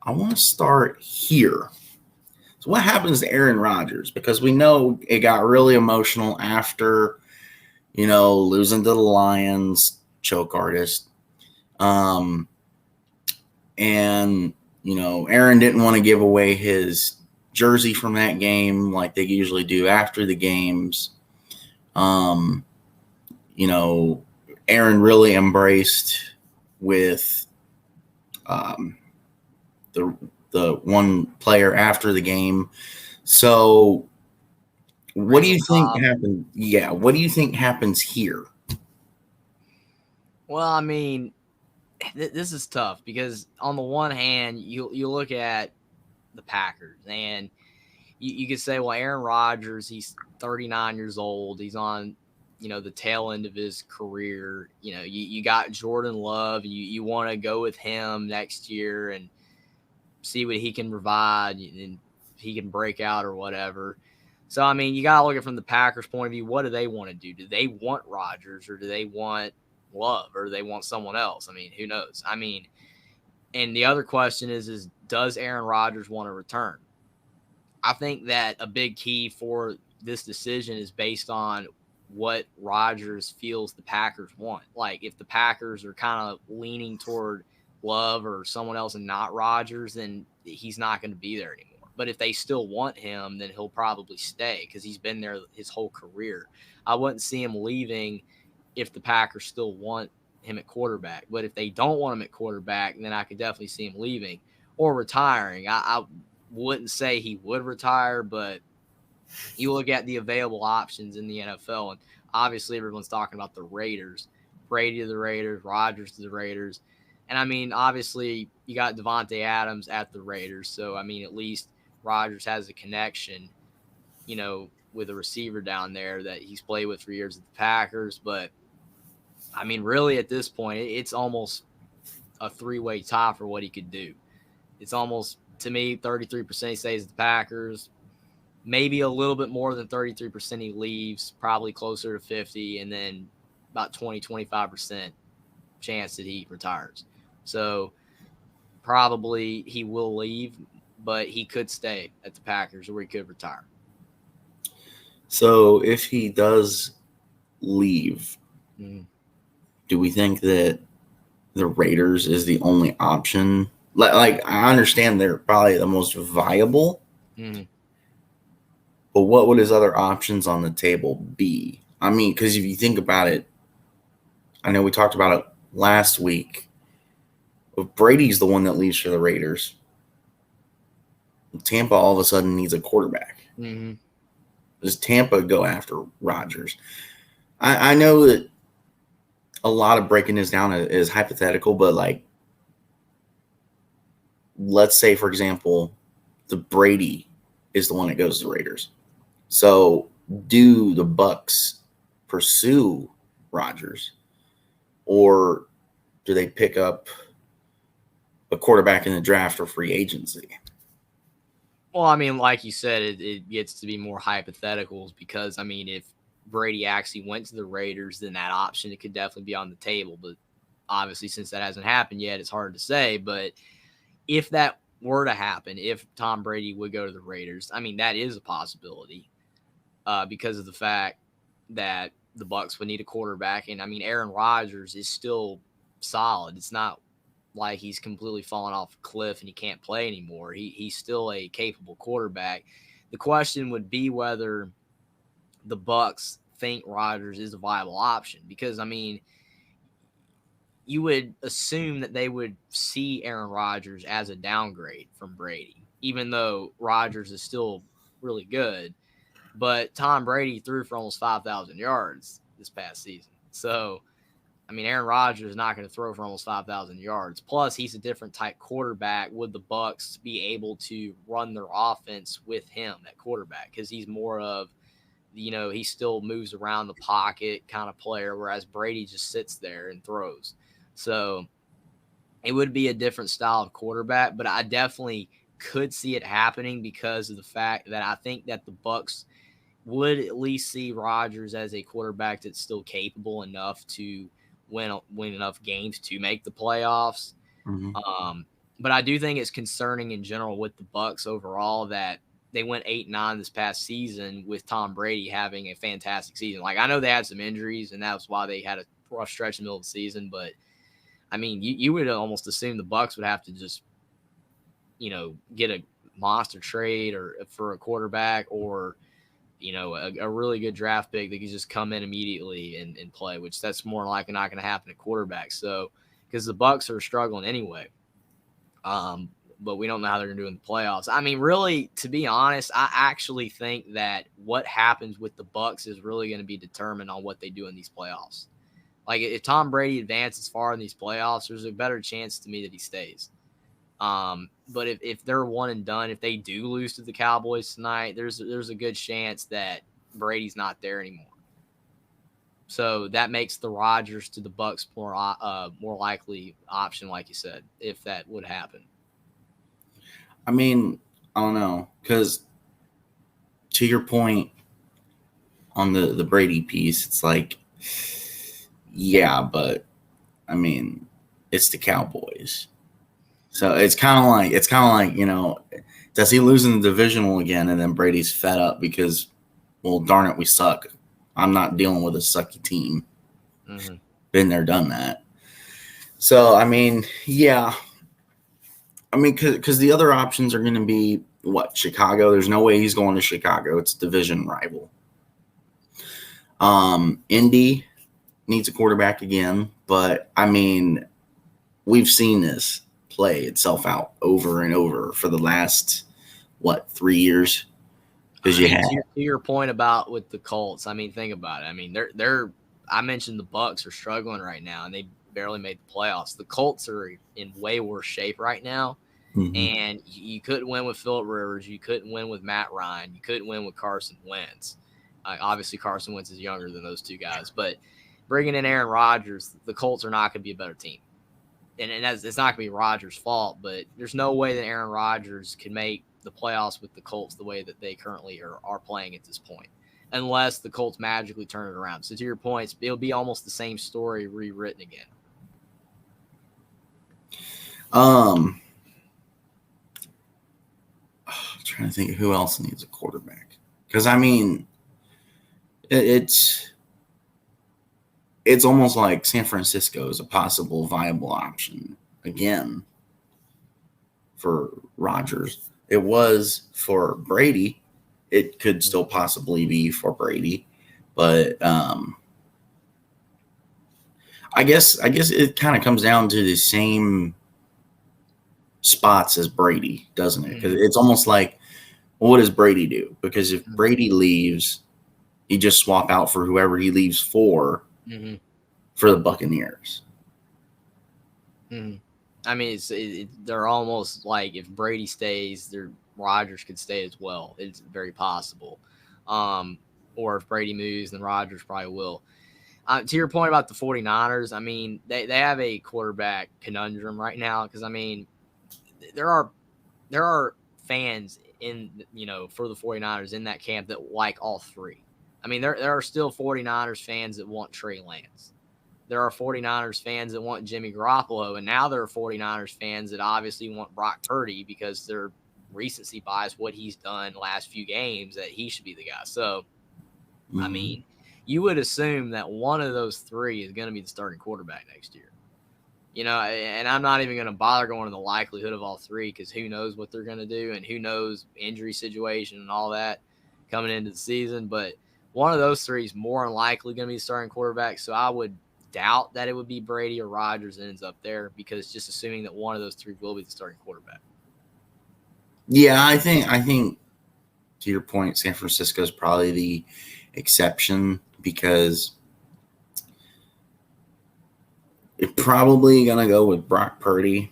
I want to start here. So, what happens to Aaron Rodgers? Because we know it got really emotional after, losing to the Lions, choke artist. Um, and, Aaron didn't want to give away his jersey from that game like they usually do after the games. Um, you know, Aaron really embraced with um, the the one player after the game. So, what do Randall you think Cobb. happened? Yeah, what do you think happens here? Well, I mean, this is tough because on the one hand, you look at the Packers and you could say, well, Aaron Rodgers, he's 39 years old. He's on, the tail end of his career. You got Jordan Love. You want to go with him next year and see what he can provide and he can break out or whatever. So, I mean, you got to look at it from the Packers' point of view. What do they want to do? Do they want Rodgers or do they want Love or do they want someone else? I mean, who knows? I mean, and the other question is does Aaron Rodgers want to return? I think that a big key for this decision is based on what Rodgers feels the Packers want. Like if the Packers are kind of leaning toward Love or someone else and not Rodgers, then he's not going to be there anymore. But if they still want him, then he'll probably stay because he's been there his whole career. I wouldn't see him leaving if the Packers still want him at quarterback. But if they don't want him at quarterback, then I could definitely see him leaving or retiring. I wouldn't say he would retire, but you look at the available options in the NFL, and obviously everyone's talking about the Raiders, Brady to the Raiders, Rodgers to the Raiders, and I mean obviously you got Devontae Adams at the Raiders, so I mean at least Rodgers has a connection, with a receiver down there that he's played with for years at the Packers, but I mean really at this point it's almost a three-way tie for what he could do. It's almost to me 33% he stays at the Packers, maybe a little bit more than 33% he leaves, probably closer to 50, and then about 25% chance that he retires. So probably he will leave, but he could stay at the Packers or he could retire. So, if he does leave, Mm. do we think that the Raiders is the only option? Like I understand they're probably the most viable, Mm. but what would his other options on the table be? I mean, because if you think about it, I know we talked about it last week. If Brady's the one that leaves for the Raiders, Tampa all of a sudden needs a quarterback. Mm-hmm. Does Tampa go after Rodgers? I know that a lot of breaking this down is hypothetical, but like, let's say, for example, the Brady is the one that goes to the Raiders. So, do the Bucks pursue Rodgers, or do they pick up a quarterback in the draft or free agency? Well, I mean, like you said, it gets to be more hypotheticals because, I mean, if Brady actually went to the Raiders, then that option, it could definitely be on the table. But obviously, since that hasn't happened yet, it's hard to say. But if that were to happen, if Tom Brady would go to the Raiders, I mean, that is a possibility because of the fact that the Bucks would need a quarterback. And I mean, Aaron Rodgers is still solid. It's not like he's completely fallen off a cliff and he can't play anymore. He's still a capable quarterback. The question would be whether the Bucks think Rodgers is a viable option because I mean, you would assume that they would see Aaron Rodgers as a downgrade from Brady, even though Rodgers is still really good. But Tom Brady threw for almost 5,000 yards this past season. So, I mean, Aaron Rodgers is not going to throw for almost 5,000 yards. Plus, he's a different type quarterback. Would the Bucks be able to run their offense with him at quarterback? Because he's more of, he still moves around the pocket kind of player, whereas Brady just sits there and throws. So it would be a different style of quarterback, but I definitely could see it happening because of the fact that I think that the Bucks would at least see Rodgers as a quarterback that's still capable enough to win enough games to make the playoffs. Mm-hmm. Um, But I do think it's concerning in general with the Bucs overall that they went 8-9 this past season with Tom Brady having a fantastic season. Like, I know they had some injuries, and that was why they had a rough stretch in the middle of the season. But I mean, you would almost assume the Bucs would have to just, get a monster trade or for a quarterback, or a really good draft pick that could just come in immediately and play, which that's more likely not going to happen at quarterback. So, because the Bucs are struggling anyway. But we don't know how they're going to do in the playoffs. I mean, really, to be honest, I actually think that what happens with the Bucs is really going to be determined on what they do in these playoffs. Like, if Tom Brady advances far in these playoffs, there's a better chance to me that he stays. But if they're one and done, if they do lose to the Cowboys tonight, there's a good chance that Brady's not there anymore. So that makes the Rodgers to the Bucs more likely option, like you said, if that would happen. I mean, I don't know, because to your point on the Brady piece, it's like, yeah, but I mean, it's the Cowboys. So it's kind of like, does he lose in the divisional again, and then Brady's fed up because, well, darn it, we suck. I'm not dealing with a sucky team. Mm-hmm. Been there, done that. So, I mean, yeah. I mean, because the other options are going to be, Chicago? There's no way he's going to Chicago. It's a division rival. Indy needs a quarterback again. But, I mean, we've seen this play itself out over and over for the last, 3 years? Because to your point about with the Colts, I mean, think about it. I mean, they're I mentioned the Bucs are struggling right now, and they barely made the playoffs. The Colts are in way worse shape right now, and you couldn't win with Phillip Rivers. You couldn't win with Matt Ryan. You couldn't win with Carson Wentz. Obviously, Carson Wentz is younger than those two guys, but bringing in Aaron Rodgers, the Colts are not going to be a better team. And it's not going to be Rodgers' fault, but there's no way that Aaron Rodgers can make the playoffs with the Colts the way that they currently are playing at this point, unless the Colts magically turn it around. So to your points, it'll be almost the same story rewritten again. I'm trying to think of who else needs a quarterback. Because, I mean, it's almost like San Francisco is a possible viable option again for Rodgers. It was for Brady. It could still possibly be for Brady. But I guess it kind of comes down to the same spots as Brady, doesn't it? Because it's almost like, well, what does Brady do? Because if Brady leaves, he just swap out for whoever he leaves for the Buccaneers. I mean, they're almost like if Brady stays, Rodgers could stay as well. It's very possible. Or if Brady moves, then Rodgers probably will. To your point about the 49ers, I mean, they have a quarterback conundrum right now because, I mean, there are fans for the 49ers in that camp that like all three. I mean, there are still 49ers fans that want Trey Lance. There are 49ers fans that want Jimmy Garoppolo, and now there are 49ers fans that obviously want Brock Purdy because their recency bias, what he's done the last few games, that he should be the guy. So, I mean, you would assume that one of those three is going to be the starting quarterback next year. And I'm not even going to bother going to the likelihood of all three because who knows what they're going to do and who knows injury situation and all that coming into the season. But one of those three is more than likely going to be the starting quarterback. So I would doubt that it would be Brady or Rodgers that ends up there because just assuming that one of those three will be the starting quarterback. Yeah, I think to your point, San Francisco is probably the exception because it's probably going to go with Brock Purdy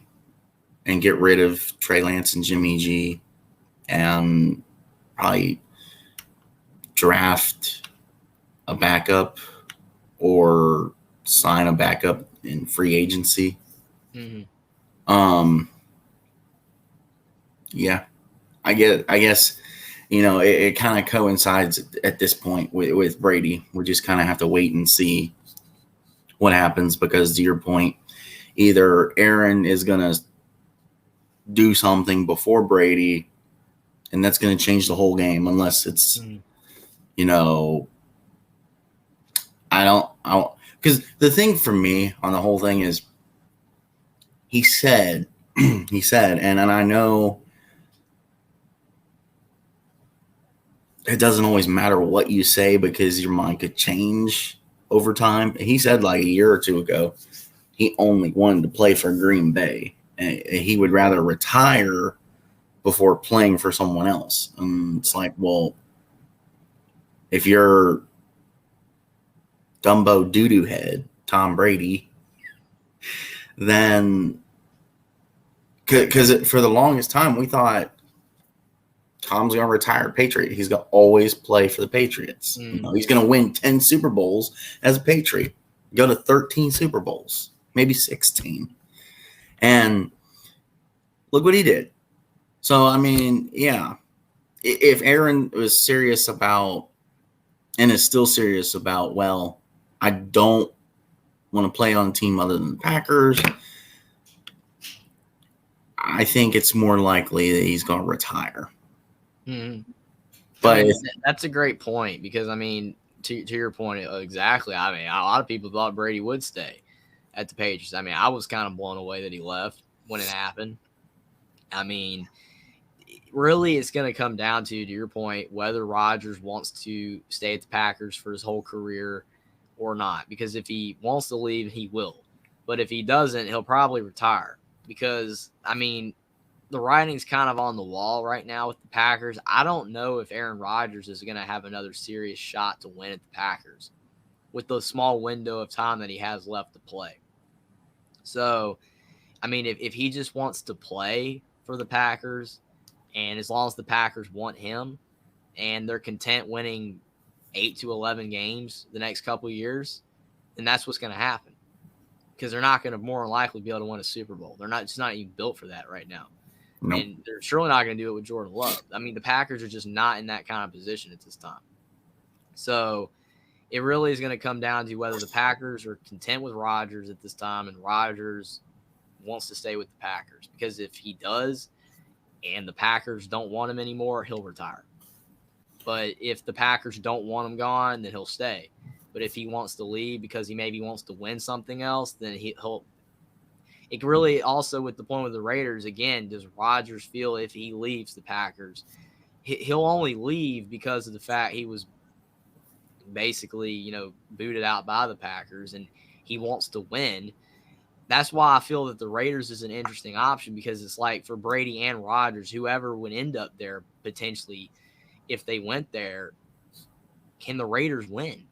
and get rid of Trey Lance and Jimmy G and probably draft a backup or sign a backup in free agency. Yeah, I guess, it kind of coincides at this point with Brady. We just kind of have to wait and see what happens because, to your point, either Aaron is going to do something before Brady, and that's going to change the whole game unless it's, you know, I don't, because the thing for me on the whole thing is he said, and I know it doesn't always matter what you say because your mind could change over time. He said like a year or two ago, he only wanted to play for Green Bay, and he would rather retire before playing for someone else. And it's like, well, if you're Dumbo doo-doo head Tom Brady, then because for the longest time we thought Tom's going to retire Patriot. He's going to always play for the Patriots. You know, he's going to win 10 Super Bowls as a Patriot, go to 13 Super Bowls, maybe 16. And look what he did. So, I mean, yeah, if Aaron was serious about and is still serious about, well, I don't want to play on a team other than the Packers, I think it's more likely that he's going to retire. Mm-hmm. But I mean, that's a great point because, I mean, to your point, exactly. I mean, a lot of people thought Brady would stay at the Patriots. I mean, I was kind of blown away that he left when it happened. I mean, really, it's going to come down to your point, whether Rodgers wants to stay at the Packers for his whole career or not. Because if he wants to leave, he will. But if he doesn't, he'll probably retire. Because, I mean, the writing's kind of on the wall right now with the Packers. I don't know if Aaron Rodgers is going to have another serious shot to win at the Packers with the small window of time that he has left to play. So, I mean, if he just wants to play for the Packers, and as long as the Packers want him and they're content winning 8 to 11 games the next couple of years, then that's what's going to happen. Because they're not going to more than likely be able to win a Super Bowl. They're not, it's not even built for that right now. nope. And they're surely not going to do it with Jordan Love. I mean, the Packers are just not in that kind of position at this time. So it really is going to come down to whether the Packers are content with Rodgers at this time and Rodgers wants to stay with the Packers. Because if he does and the Packers don't want him anymore, he'll retire. But if the Packers don't want him gone, then he'll stay. But if he wants to leave because he maybe wants to win something else, then he'll. It really also with the point with the Raiders, again, does Rodgers feel if he leaves the Packers, he'll only leave because of the fact he was basically, you know, booted out by the Packers and he wants to win. That's why I feel that the Raiders is an interesting option because it's like for Brady and Rodgers, whoever would end up there potentially, if they went there, can the Raiders win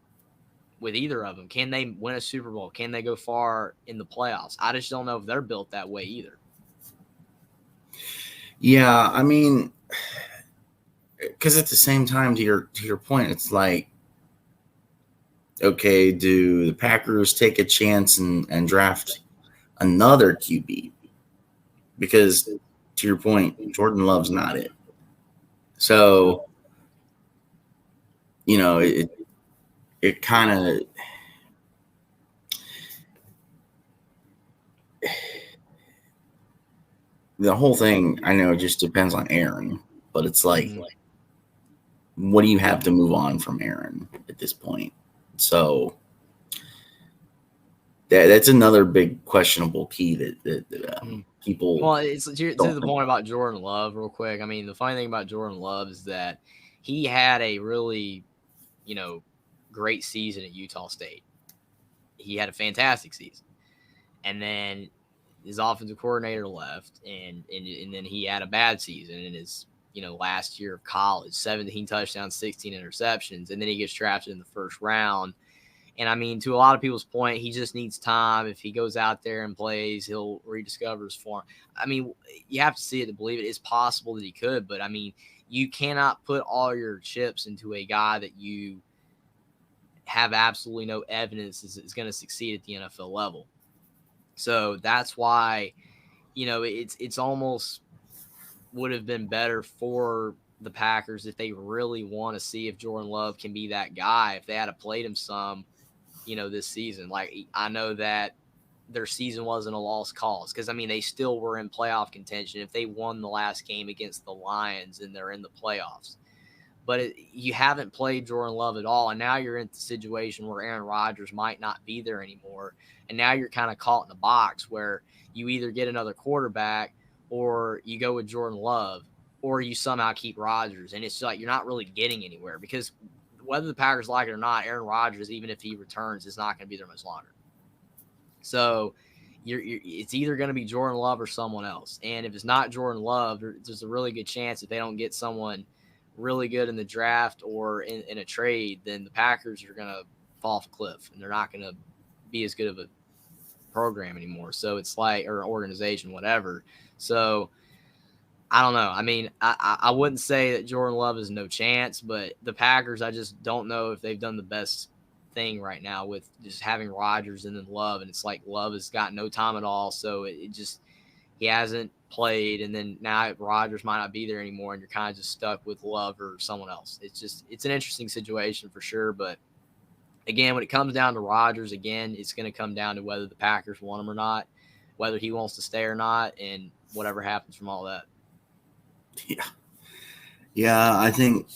with either of them? Can they win a Super Bowl? Can they go far in the playoffs? I just don't know if they're built that way either. Yeah, I mean, because at the same time, to your point, it's like, okay, do the Packers take a chance and draft another QB? Because to your point, Jordan Love's not it. So, you know, it kind of the whole thing. I know it just depends on Aaron, but it's like, what do you have to move on from Aaron at this point? So that's another big questionable key that people. Well, it's to the point about Jordan Love, real quick. I mean, the funny thing about Jordan Love is that he had a really, you know, great season at Utah State. He had a fantastic season, and then his offensive coordinator left, and then he had a bad season in his, you know, last year of college, 17 touchdowns, 16 interceptions, and then he gets drafted in the first round. And I mean, to a lot of people's point, he just needs time. If he goes out there and plays, he'll rediscover his form. I mean, you have to see it to believe it. It's possible that he could, but I mean, you cannot put all your chips into a guy that you have absolutely no evidence is going to succeed at the NFL level. So that's why, you know, it's almost would have been better for the Packers if they really want to see if Jordan Love can be that guy, if they had played him some, you know, this season. Like, I know that their season wasn't a lost cause, because I mean they still were in playoff contention. If they won the last game against the Lions and they're in the playoffs, but you haven't played Jordan Love at all, and now you're in the situation where Aaron Rodgers might not be there anymore, and now you're kind of caught in a box where you either get another quarterback or you go with Jordan Love or you somehow keep Rodgers, and it's like you're not really getting anywhere, because whether the Packers like it or not, Aaron Rodgers, even if he returns, is not going to be there much longer. So it's either going to be Jordan Love or someone else. And if it's not Jordan Love, there's a really good chance if they don't get someone really good in the draft or in a trade, then the Packers are going to fall off a cliff and they're not going to be as good of a program anymore. So it's like, or organization, whatever. So I don't know. I mean, I wouldn't say that Jordan Love is no chance, but the Packers, I just don't know if they've done the best thing right now with just having Rodgers and then Love. And it's like Love has got no time at all. So it just, he hasn't played. And then now Rodgers might not be there anymore. And you're kind of just stuck with Love or someone else. It's an interesting situation for sure. But again, when it comes down to Rodgers, again, it's going to come down to whether the Packers want him or not, whether he wants to stay or not, and whatever happens from all that. Yeah, I think,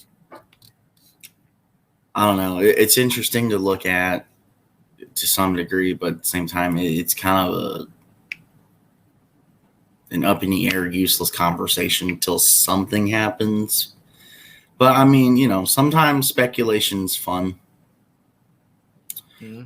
I don't know. It's interesting to look at to some degree, but at the same time, it's kind of an up in the air, useless conversation until something happens. But I mean, sometimes speculation's fun. Mm-hmm.